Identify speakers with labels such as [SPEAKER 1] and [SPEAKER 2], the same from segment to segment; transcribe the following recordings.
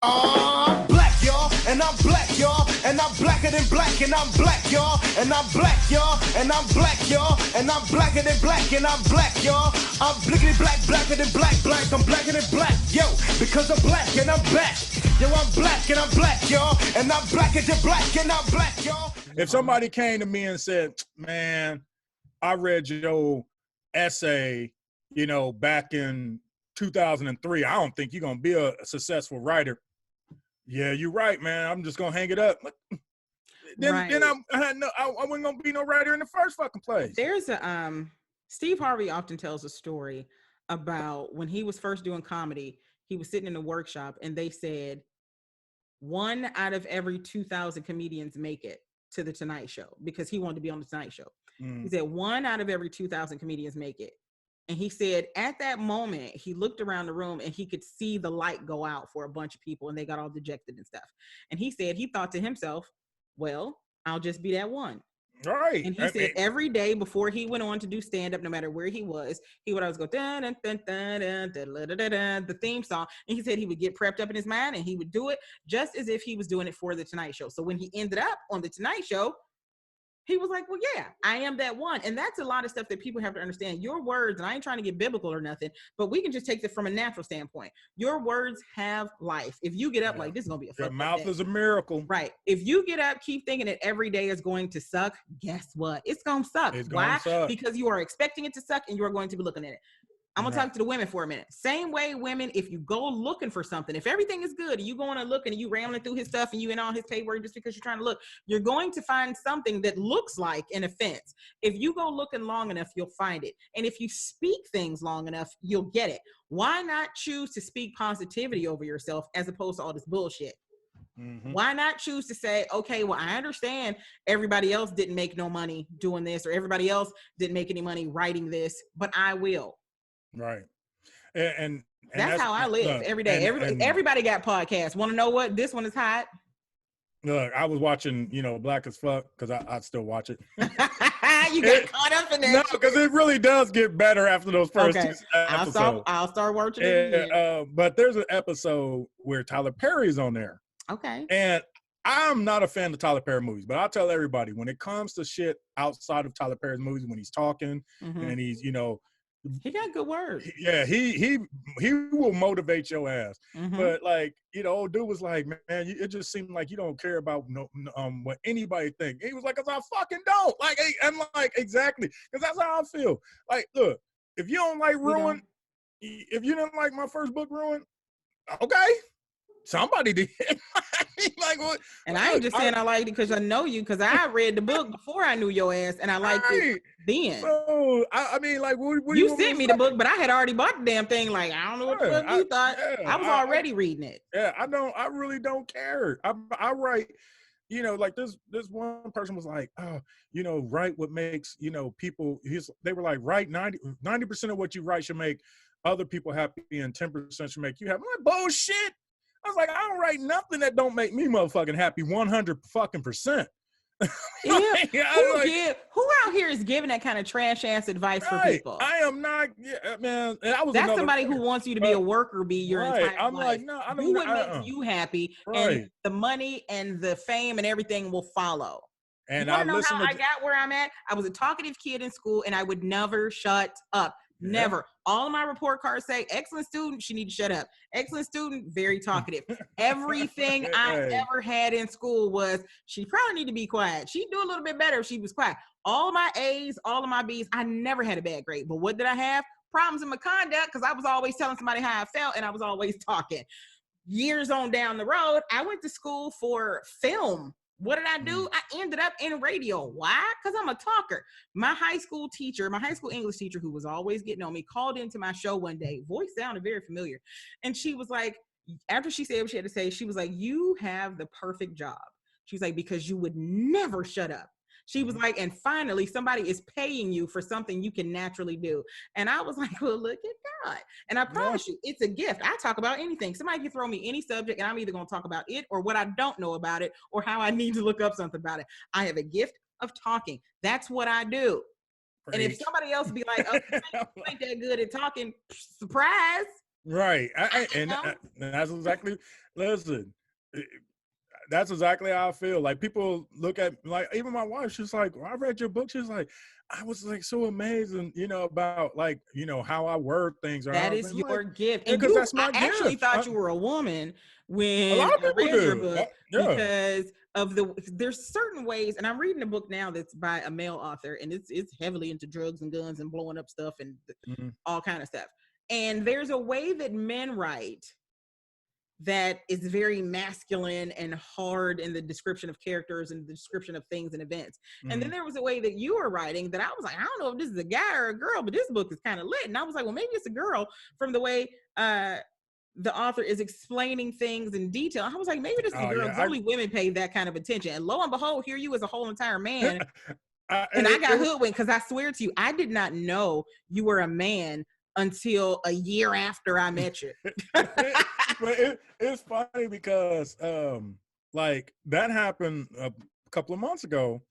[SPEAKER 1] I'm black, y'all, and I'm black, y'all, and I'm blacker than black, and I'm black, y'all, and I'm black, y'all, and I'm black, y'all, and I'm blacker than black, and I'm black, y'all. I'm blickety black, blacker than black, black, I'm blacker than black, yo, because I'm black and I'm back. Yo, I'm black and I'm black, y'all, and I'm blacker than black, and I'm black, y'all.
[SPEAKER 2] If somebody came to me and said, man, I read your essay, back in 2003, I don't think you're going to be a successful writer. Yeah, you're right, man. I'm just going to hang it up. Then I wasn't going to be no writer in the first fucking place.
[SPEAKER 3] There's a, Steve Harvey often tells a story about when he was first doing comedy, he was sitting in a workshop and they said, 1 out of every 2,000 comedians make it to the Tonight Show because he wanted to be on the Tonight Show. He said 1 out of every 2,000 comedians make it. And he said at that moment, he looked around the room and he could see the light go out for a bunch of people and they got all dejected and stuff. And he said, he thought to himself, well, I'll just be that one.
[SPEAKER 2] Right.
[SPEAKER 3] And he said every day before he went on to do stand-up, no matter where he was, he would always go, dun, dun, dun, dun, dun, dun, dun, dun, dun, the theme song. And he said he would get prepped up in his mind and he would do it just as if he was doing it for the Tonight Show. So when he ended up on the Tonight Show, he was like, well, yeah, I am that one. And that's a lot of stuff that people have to understand. Your words, and I ain't trying to get biblical or nothing, but we can just take it from a natural standpoint. Your words have life. If you get up like, this is going to be a fucked up day.
[SPEAKER 2] Your mouth is a miracle.
[SPEAKER 3] Right. If you get up, keep thinking that every day is going to suck, guess what? It's going to suck. Why? Because you are expecting it to suck and you are going to be looking at it. I'm going to talk to the women for a minute. Same way, women, if you go looking for something, if everything is good and you going to look and you rambling through his stuff and you in all his paperwork just because you're trying to look, you're going to find something that looks like an offense. If you go looking long enough, you'll find it. And if you speak things long enough, you'll get it. Why not choose to speak positivity over yourself as opposed to all this bullshit? Mm-hmm. Why not choose to say, okay, well, I understand everybody else didn't make no money doing this or everybody else didn't make any money writing this, but I will.
[SPEAKER 2] Right. And
[SPEAKER 3] that's how I live every day. Everybody got podcasts. Want to know what? This one is hot.
[SPEAKER 2] Look, I was watching, Black as Fuck, because I still watch it.
[SPEAKER 3] You got caught up in that.
[SPEAKER 2] No, because it really does get better after those first two episodes.
[SPEAKER 3] I'll start watching it.
[SPEAKER 2] But there's an episode where Tyler Perry's on there.
[SPEAKER 3] Okay.
[SPEAKER 2] And I'm not a fan of Tyler Perry movies, but I'll tell everybody, when it comes to shit outside of Tyler Perry's movies, when he's talking and he's,
[SPEAKER 3] he got good words.
[SPEAKER 2] Yeah, he will motivate your ass. But old dude was like, man, it just seemed like you don't care about what anybody think. He was like, 'cause I fucking don't. I'm like, exactly, because that's how I feel. Like, look, if you don't like Ruin, if you didn't like my first book, Ruin, okay, somebody did. Like what?
[SPEAKER 3] And I ain't just saying I liked it because I know you, because I read the book before I knew your ass, and I liked it then.
[SPEAKER 2] So I mean, like, what
[SPEAKER 3] you sent me the book, but I had already bought the damn thing. Like, I don't know what the fuck you thought. I was already reading it.
[SPEAKER 2] Yeah, I really don't care. I write. Like this one person was like, oh, write what makes people. They were like, write 90% of what you write should make other people happy, and 10% should make you happy. I'm like, bullshit. I was like, I don't write nothing that don't make me motherfucking happy 100%.
[SPEAKER 3] Yeah. Who out here is giving that kind of trash ass advice for people?
[SPEAKER 2] I am not, man.
[SPEAKER 3] That's somebody who wants you to be a worker bee your entire life.
[SPEAKER 2] I'm like, no, I don't.
[SPEAKER 3] Do what makes you happy, and the money and the fame and everything will follow. And I know how I got where I'm at. I was a talkative kid in school, and I would never shut up. Never. All of my report cards say, excellent student, she need to shut up. Excellent student, very talkative. Everything I ever had in school was, she probably need to be quiet. She'd do a little bit better if she was quiet. All of my A's, all of my B's, I never had a bad grade. But what did I have? Problems in my conduct, because I was always telling somebody how I felt, and I was always talking. Years on down the road, I went to school for film. What did I do? I ended up in radio. Why? Because I'm a talker. My high school English teacher, who was always getting on me, called into my show one day. Voice sounded very familiar. And she was like, after she said what she had to say, she was like, you have the perfect job. She was like, because you would never shut up. She was like, and finally somebody is paying you for something you can naturally do. And I was like, well, look at God. And I promise you, it's a gift. I talk about anything. Somebody can throw me any subject and I'm either going to talk about it or what I don't know about it or how I need to look up something about it. I have a gift of talking. That's what I do. Preach. And if somebody else be like, oh, you ain't that good at talking, surprise.
[SPEAKER 2] Right. And that's exactly, listen, that's exactly how I feel. Like people look at, like, even my wife, she's like, I read your book. She's like, I was like so amazing, about like, how I word things. Or
[SPEAKER 3] That
[SPEAKER 2] how
[SPEAKER 3] is your
[SPEAKER 2] like,
[SPEAKER 3] gift.
[SPEAKER 2] yeah,
[SPEAKER 3] And
[SPEAKER 2] because that's
[SPEAKER 3] I
[SPEAKER 2] my
[SPEAKER 3] actually
[SPEAKER 2] gift.
[SPEAKER 3] thought you were a woman
[SPEAKER 2] A
[SPEAKER 3] when
[SPEAKER 2] lot of
[SPEAKER 3] I
[SPEAKER 2] people
[SPEAKER 3] read your
[SPEAKER 2] do.
[SPEAKER 3] book
[SPEAKER 2] Yeah.
[SPEAKER 3] because of there's certain ways, and I'm reading a book now that's by a male author, and it's heavily into drugs and guns and blowing up stuff and all kind of stuff. And there's a way that men write that is very masculine and hard in the description of characters and the description of things and events. And then there was a way that you were writing that I was like, I don't know if this is a guy or a girl, but this book is kind of lit. And I was like, well, maybe it's a girl from the way the author is explaining things in detail. I was like, maybe this is a girl.
[SPEAKER 2] Yeah,
[SPEAKER 3] Because only women pay that kind of attention. And lo and behold, here you as a whole entire man. I got hoodwinked because I swear to you, I did not know you were a man until a year after I met you.
[SPEAKER 2] But it's funny because like that happened a couple of months ago.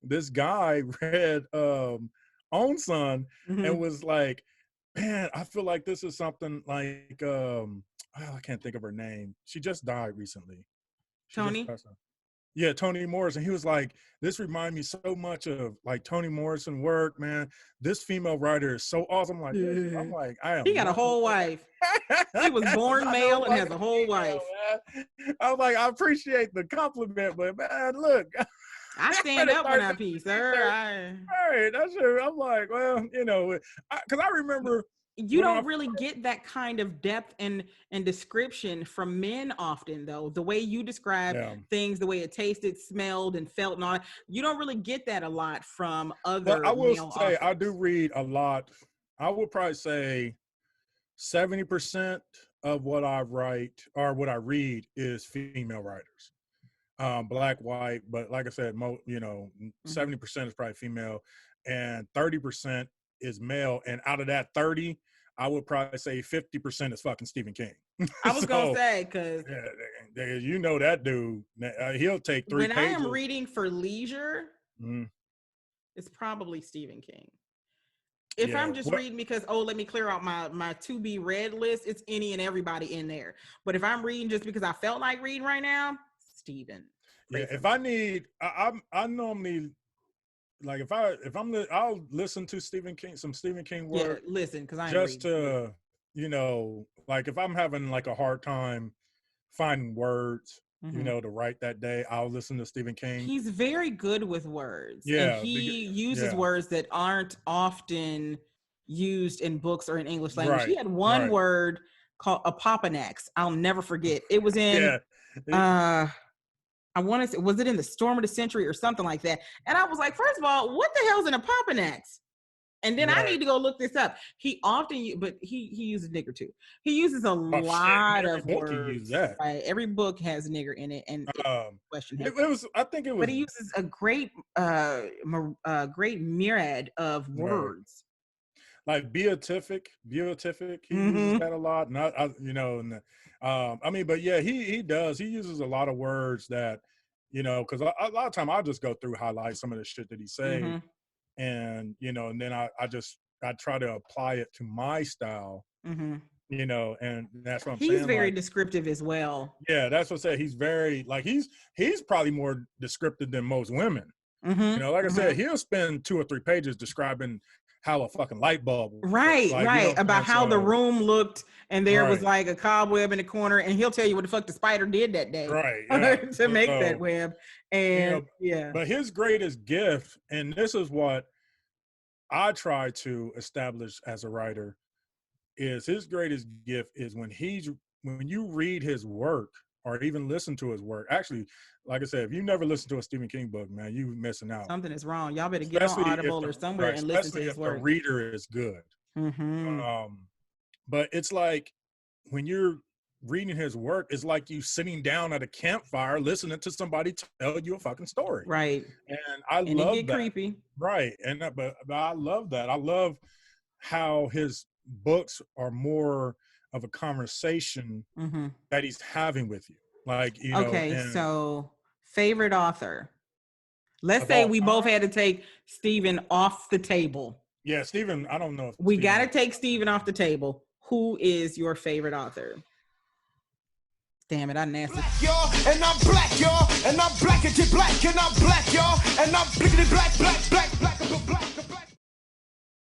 [SPEAKER 2] This guy read Own Son and was like, man, I feel like this is something like I can't think of her name. She just died recently.
[SPEAKER 3] Toni?
[SPEAKER 2] Yeah, Toni Morrison. He was like, this reminded me so much of like Toni Morrison work, man. This female writer is so awesome. I'm like, I am.
[SPEAKER 3] He got a whole wife. He was born male and has a whole wife.
[SPEAKER 2] I was like, I appreciate the compliment, but man, look.
[SPEAKER 3] I stand up when I pee, sir.
[SPEAKER 2] Right, that's it. I'm like, well, because I remember
[SPEAKER 3] you don't really get that kind of depth and description from men often, though. The way you describe things, the way it tasted, smelled, and felt, and all that, you don't really get that a lot from other. But
[SPEAKER 2] I will
[SPEAKER 3] male
[SPEAKER 2] say,
[SPEAKER 3] authors.
[SPEAKER 2] I do read a lot. I would probably say 70% of what I write or what I read is female writers. Black, white, but like I said, 70% is probably female, and 30% is male. And out of that 30, I would probably say 50% is fucking Stephen King.
[SPEAKER 3] I was gonna say, because
[SPEAKER 2] that dude, he'll take 3 pages.
[SPEAKER 3] When I am reading for leisure, it's probably Stephen King. If I'm just reading because, let me clear out my to be read list, it's any and everybody in there. But if I'm reading just because I felt like reading right now, Stephen.
[SPEAKER 2] Yeah, if I need, I normally, like I'll listen to some Stephen King work.
[SPEAKER 3] Yeah, listen, because I
[SPEAKER 2] just to, like if I'm having like a hard time finding words, to write that day, I'll listen to Stephen King.
[SPEAKER 3] He's very good with words.
[SPEAKER 2] Yeah,
[SPEAKER 3] and he uses words that aren't often used in books or in English language. He had one word called apopanax. I'll never forget. It was in I want to say, was it in The Storm of the Century or something like that? And I was like, first of all, what the hell's an apopanax? And then I need to go look this up. He often, but he uses nigger too. He uses a lot of words. Right? Every book has nigger in it, and question him.
[SPEAKER 2] I think it was.
[SPEAKER 3] But he uses a great myriad of words.
[SPEAKER 2] Like beatific. He uses that a lot. Not, but yeah, he does. He uses a lot of words that, because a lot of time I'll just go through, highlight some of the shit that he say, and and then I try to apply it to my style, and that's what I'm saying.
[SPEAKER 3] He's very descriptive as well.
[SPEAKER 2] Yeah, that's what I said. He's very he's probably more descriptive than most women. Like I said, he'll spend 2 or 3 pages describing how a fucking light bulb works.
[SPEAKER 3] Right. About how the room looked, and there was like a cobweb in the corner, and he'll tell you what the fuck the spider did that day. To make that web. And
[SPEAKER 2] But his greatest gift, and this is what I try to establish as a writer, is his greatest gift is when you read his work or even listen to his work. Actually, like I said, if you never listen to a Stephen King book, man, you missing out.
[SPEAKER 3] Something is wrong. Y'all better get on Audible or somewhere and listen to his work.
[SPEAKER 2] The reader is good. But it's like when you're reading his work, it's like you sitting down at a campfire listening to somebody tell you a fucking story.
[SPEAKER 3] Right.
[SPEAKER 2] And love
[SPEAKER 3] it get
[SPEAKER 2] that.
[SPEAKER 3] Creepy.
[SPEAKER 2] Right. And but I love that. I love how his books are more of a conversation that he's having with you. Like,
[SPEAKER 3] so favorite author. Let's say we both had to take Stephen off the table.
[SPEAKER 2] Yeah, Stephen, I don't know.
[SPEAKER 3] We got to take Stephen off the table. who is your favorite author? Damn it, I nasty.
[SPEAKER 1] Black, y'all, and I'm black, y'all, and I'm blackity black, and I'm black, y'all, and I'm blickety black, black, black.